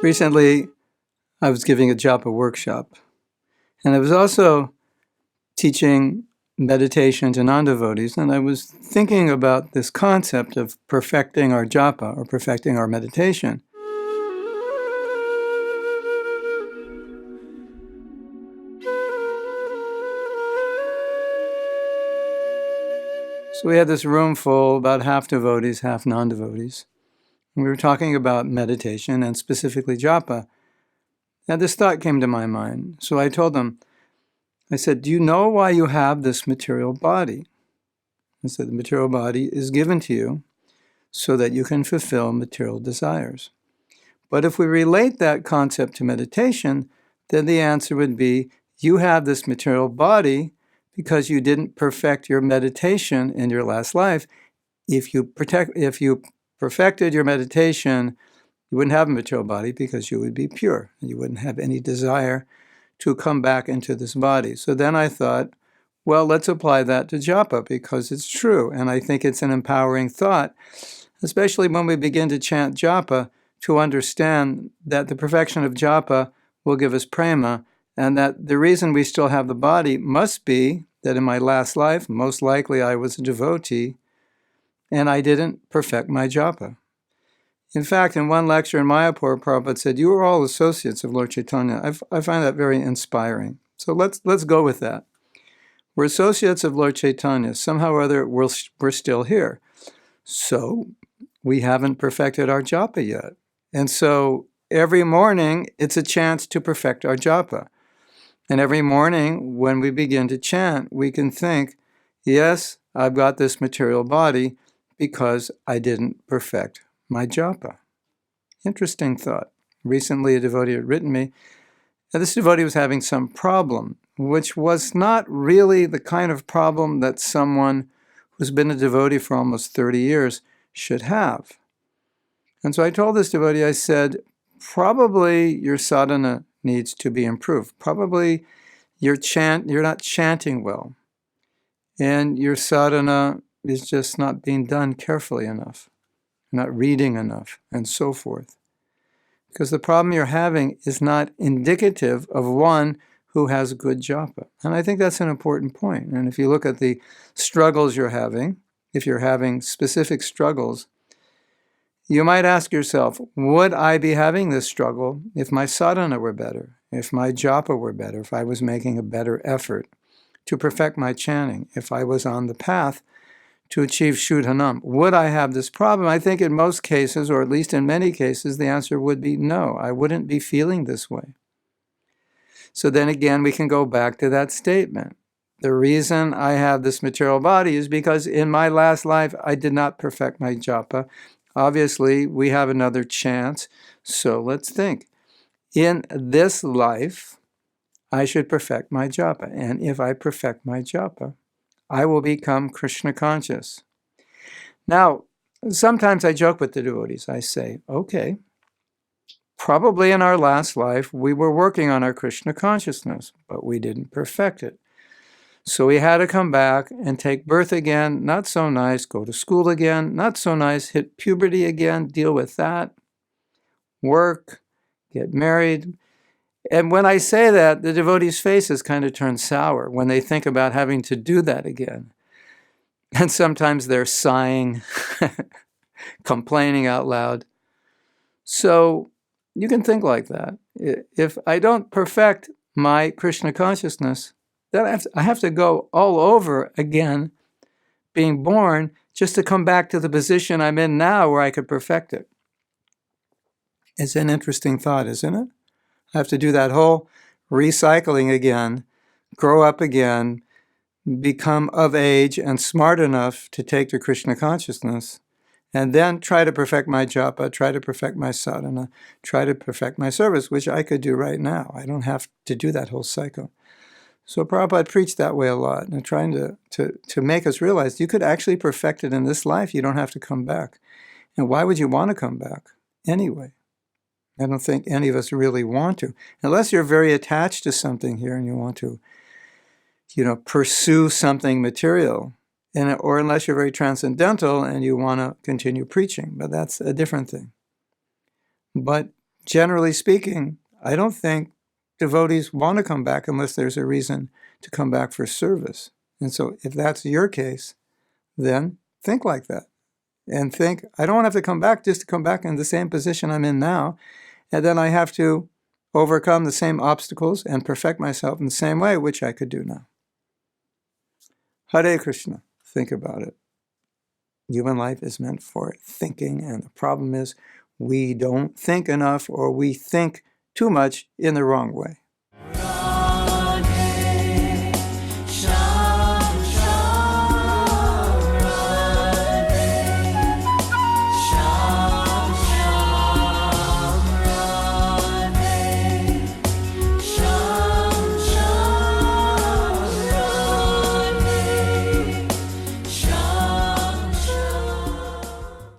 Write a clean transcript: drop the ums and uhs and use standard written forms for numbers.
Recently, I was giving a Japa workshop, and I was also teaching meditation to non-devotees, and I was thinking about this concept of perfecting our Japa or perfecting our meditation. So we had this room full, about half devotees, half non-devotees. And we were talking about meditation and specifically Japa. And this thought came to my mind. So I told them, I said, do you know why you have this material body? I said, the material body is given to you so that you can fulfill material desires. But if we relate that concept to meditation, then the answer would be, you have this material body because you didn't perfect your meditation in your last life. If you perfected your meditation, you wouldn't have a material body because you would be pure. You wouldn't have any desire to come back into this body. So then I thought, well, let's apply that to Japa because it's true. And I think it's an empowering thought, especially when we begin to chant Japa, to understand that the perfection of Japa will give us prema, and that the reason we still have the body must be that in my last life, most likely I was a devotee, and I didn't perfect my Japa. In fact, in one lecture in Mayapur, Prabhupada said, you are all associates of Lord Chaitanya. I find that very inspiring. So let's go with that. We're associates of Lord Chaitanya. Somehow or other, we're still here. So we haven't perfected our Japa yet. And so every morning, it's a chance to perfect our Japa. And every morning, when we begin to chant, we can think, yes, I've got this material body because I didn't perfect my Japa. Interesting thought. Recently, a devotee had written me, and this devotee was having some problem, which was not really the kind of problem that someone who's been a devotee for almost 30 years should have. And so I told this devotee, I said, probably your sadhana needs to be improved. Probably you're not chanting well, and your sadhana is just not being done carefully enough, not reading enough, and so forth. Because the problem you're having is not indicative of one who has good japa. And I think that's an important point. And if you look at the struggles you're having, if you're having specific struggles, you might ask yourself, would I be having this struggle if my sadhana were better, if my japa were better, if I was making a better effort to perfect my chanting, if I was on the path to achieve Shuddhanam? Would I have this problem? I think in most cases, or at least in many cases, the answer would be no. I wouldn't be feeling this way. So then again, we can go back to that statement. The reason I have this material body is because in my last life, I did not perfect my japa. Obviously, we have another chance. So let's think. In this life, I should perfect my japa. And if I perfect my japa, I will become Krishna conscious. Now, sometimes I joke with the devotees. I say, okay, probably in our last life, we were working on our Krishna consciousness, but we didn't perfect it. So we had to come back and take birth again, not so nice, go to school again, not so nice, hit puberty again, deal with that, work, get married. And when I say that, the devotees' faces kind of turn sour when they think about having to do that again. And sometimes they're sighing, complaining out loud. So you can think like that. If I don't perfect my Krishna consciousness, then I have to go all over again, being born, just to come back to the position I'm in now where I could perfect it. It's an interesting thought, isn't it? I have to do that whole recycling again, grow up again, become of age and smart enough to take to Krishna consciousness, and then try to perfect my japa, try to perfect my sadhana, try to perfect my service, which I could do right now. I don't have to do that whole cycle. So Prabhupada preached that way a lot, and trying to make us realize you could actually perfect it in this life. You don't have to come back. And why would you want to come back anyway? I don't think any of us really want to, unless you're very attached to something here and you want to, pursue something material, or unless you're very transcendental and you want to continue preaching, but that's a different thing. But Generally speaking, I don't think devotees want to come back unless there's a reason to come back for service. And so if that's your case, then think like that. And think, I don't want to have to come back just to come back in the same position I'm in now. And then I have to overcome the same obstacles and perfect myself in the same way, which I could do now. Hare Krishna. Think about it. Human life is meant for thinking, and the problem is we don't think enough, or we think too much in the wrong way.